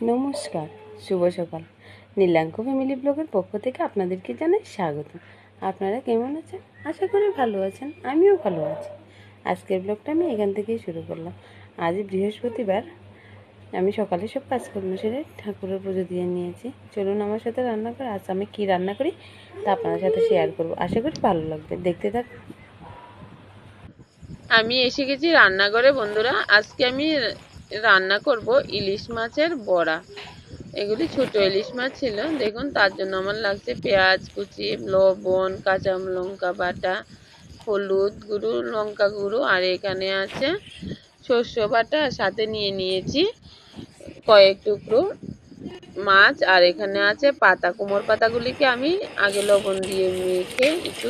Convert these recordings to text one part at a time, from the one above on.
নমস্কার, শুভ সকাল। নীলাঙ্ক ফ্যামিলি ব্লগের পক্ষ থেকে আপনাদেরকে জানাই স্বাগত। আপনারা কেমন আছেন? আশা করি ভালো আছেন। আমিও ভালো আছি। আজকের ব্লগটা আমি এখান থেকেই শুরু করলাম। আজ বৃহস্পতিবার। আমি সকালে সব কাজকর্ম সেরে ঠাকুরের পুজো দিয়ে নিয়েছি। চলুন আমার সাথে রান্না করে। আজ আমি কী রান্না করি তা আপনাদের সাথে শেয়ার করব। আশা করি ভালো লাগবে, দেখতে থাকুন। আমি এসে গেছি রান্নাঘরে বন্ধুরা। আজকে আমি রান্না করব ইলিশ মাছের বড়া। এগুলি ছোট ইলিশ মাছ ছিল। দেখুন, তার জন্য আমার লাগছে পেঁয়াজ কুচি, লবণ, কাঁচা লঙ্কা বাটা, হলুদ গুঁড়ো, লঙ্কা গুঁড়ো, আর এখানে আছে শস্য বাটা। সাথে নিয়ে নিয়েছি কয়েক টুকরো মাছ, আর এখানে আছে পাতা। কুমড়ো পাতাগুলিকে আমি আগে লবণ দিয়ে মেখে একটু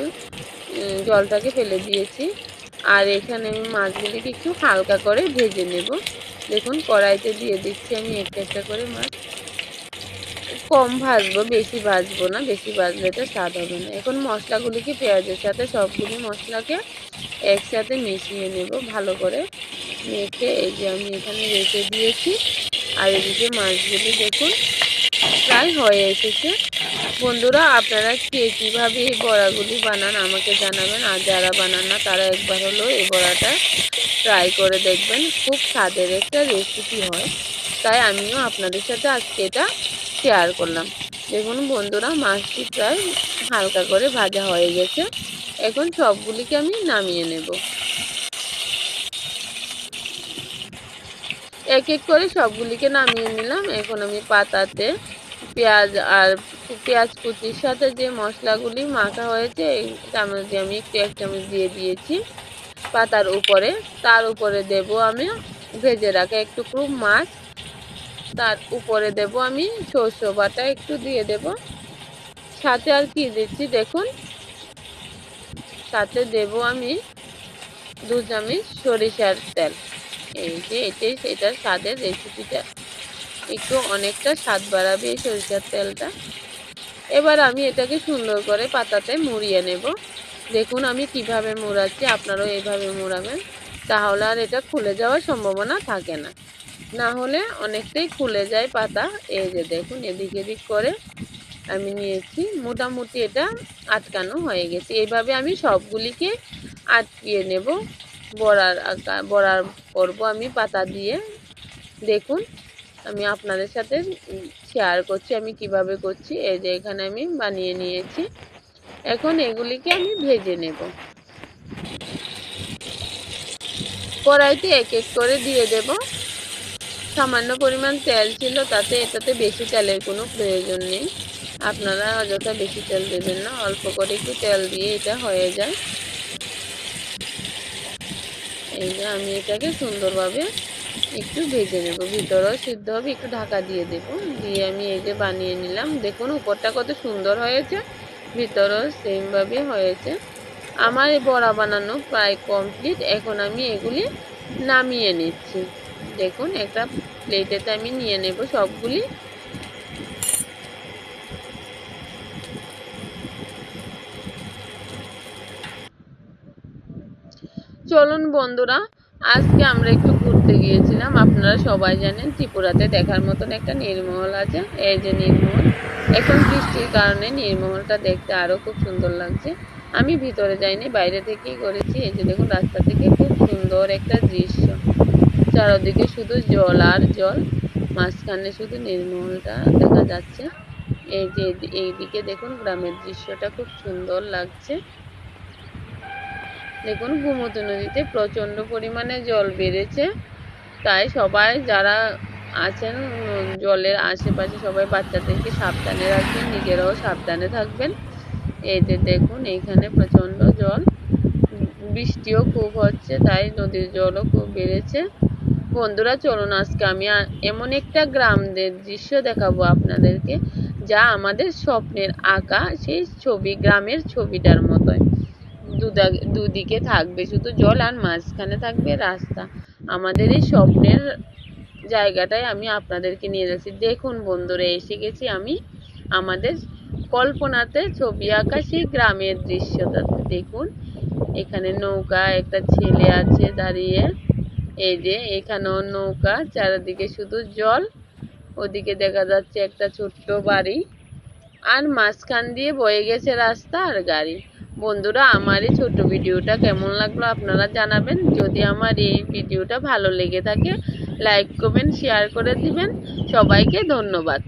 জলটাকে ফেলে দিয়েছি। আর এখানে আমি মাছগুলিকে একটু হালকা করে ভেজে নেব। দেখুন, কড়াইতে দিয়ে দিচ্ছি আমি একটা একটা করে মাছ। কম ভাজবো, বেশি ভাজবো না, বেশি ভাজলে তো স্বাদ হবে না। এখন মশলাগুলিকে পেঁয়াজের সাথে সবগুলি মশলাকে একসাথে মিশিয়ে নেব ভালো করে মেখে। এই যে আমি এখানে রেখে দিয়েছি। আর এদিকে মাছগুলি দেখুন প্রায় হয়ে এসেছে। বন্ধুরা, আপনারা কে কীভাবে এই বড়াগুলি বানান আমাকে জানাবেন। আর যারা বানান না তারা একবার হলেও এই বড়াটা ট্রাই করে দেখবেন। খুব স্বাদের একটা রেসিপি হয়, তাই আমিও আপনাদের সাথে আজকে এটা শেয়ার করলাম। দেখুন বন্ধুরা, মাছটি প্রায় হালকা করে ভাজা হয়ে গেছে। এখন সবগুলিকে আমি নামিয়ে নেব। এক এক করে সবগুলিকে নামিয়ে নিলাম। এখন আমি পাতাতে পেঁয়াজ আর পেঁয়াজ কুচির সাথে যে মশলাগুলি মাখা হয়েছে এই চামচ দিয়ে আমি একটু এক চামচ দিয়ে দিয়েছি পাতার উপরে। তার উপরে দেব আমি ভেজে রাখা এক টুকরো মাছ। তার উপরে দেব আমি সরষে বাটা একটু দিয়ে দেব। সাথে আর কি দিচ্ছি দেখুন, সাথে দেব আমি 2 চামচ সরিষার তেল। এই যে এটার স্বাদের রেসিপিটা একটু অনেকটা স্বাদ বাড়াবে এই সরিষার তেলটা। এবার আমি এটাকে সুন্দর করে পাতাতে মুড়িয়ে নেব। দেখুন আমি কিভাবে মুড়াচ্ছি, আপনারাও এইভাবে মুড়াবেন, তাহলে আর এটা খুলে যাওয়ার সম্ভাবনা থাকে না। না হলে অনেকটাই খুলে যায় পাতা। এই যে দেখুন, এদিক এদিক করে আমি নিয়েছি, মোটামুটি এটা আটকানো হয়ে গেছে। এইভাবে আমি সবগুলিকে আটকিয়ে নেব। বড়ার করব আমি পাতা দিয়ে। দেখুন আমি আপনাদের সাথে শেয়ার করছি আমি কিভাবে করছি। এই যে এখানে আমি বানিয়ে নিয়েছি। এখন এগুলিকে আমি ভেজে নেব। কড়াইতে এক এক করে দিয়ে দেব। সামান্য পরিমাণ তেল ছিল, এটাতে বেশি তেলের কোনো প্রয়োজন নেই। আপনারা অযথা বেশি তেল দেবেন না, অল্প করে একটু তেল দিয়ে এটা হয়ে যায়। এই যে আমি এটাকে সুন্দরভাবে একটু ভেজে নেব, ভিতরেও সিদ্ধ হবে। একটু ঢাকা দিয়ে দেব, দিয়ে আমি এই যে বানিয়ে নিলাম। দেখুন উপরটা কত সুন্দর হয়েছে, ভিতরেও সেমভাবে হয়েছে। আমার এই বড়া বানানো প্রায় কমপ্লিট। এখন আমি এগুলি নামিয়ে নিচ্ছি। দেখুন একটা প্লেটেতে আমি নিয়ে নেব সবগুলি। চলুন বন্ধুরা, আজকে আমরা একটু ঘুরতে গিয়েছিলাম। আপনারা সবাই জানেন ত্রিপুরাতে দেখার মতন একটা নীরমহল আছে। এই যে নীরমহল, এখন বৃষ্টির কারণে নীরমহলটা দেখতে আরো খুব সুন্দর লাগছে। আমি ভিতরে যাইনি, বাইরে থেকেই করেছি। এই যে দেখুন রাস্তা থেকে খুব সুন্দর একটা দৃশ্য, চারদিকে শুধু জল আর জল, মাঝখানে শুধু নীরমহলটা দেখা যাচ্ছে। এই যে এইদিকে দেখুন গ্রামের দৃশ্যটা খুব সুন্দর লাগছে। দেখুন গোমতী নদীতে প্রচণ্ড পরিমাণে জল বেড়েছে, তাই সবাই যারা আছেন জলের আশেপাশে সবাই বাচ্চাদেরকে সাবধানে রাখবেন, নিজেরাও সাবধানে থাকবেন। এই যে দেখুন এইখানে প্রচণ্ড জল, বৃষ্টিও খুব হচ্ছে, তাই নদীর জলও খুব বেড়েছে। বন্ধুরা চলুন আজকে আমি এমন একটা গ্রামের দৃশ্য দেখাবো আপনাদেরকে, যা আমাদের স্বপ্নের আঁকা সেই ছবি, গ্রামের ছবিটার মতোই। দুদিকে থাকবে শুধু জল আর মাঝখানে থাকবে রাস্তা। আমাদের এই স্বপ্নের জায়গাটায় আমি আপনাদেরকে নিয়ে যাচ্ছি। দেখুন বন্ধুরা, এসে গেছি আমি আমাদের কল্পনাতে ছবি আঁকা সেই গ্রামের দৃশ্যটাতে। দেখুন এখানে নৌকা, একটা ছেলে আছে দাঁড়িয়ে। এই যে এখানেও নৌকা, চারিদিকে শুধু জল। ওদিকে দেখা যাচ্ছে একটা ছোট্ট বাড়ি, আর মাঝখান দিয়ে বয়ে গেছে রাস্তা আর গাড়ি। বন্ধুরা, আমার এই ছোট ভিডিওটা কেমন লাগলো আপনারা জানাবেন। যদি আমার এই ভিডিওটা ভালো লেগে থাকে, লাইক কমেন্ট শেয়ার করে দিবেন। সবাইকে ধন্যবাদ।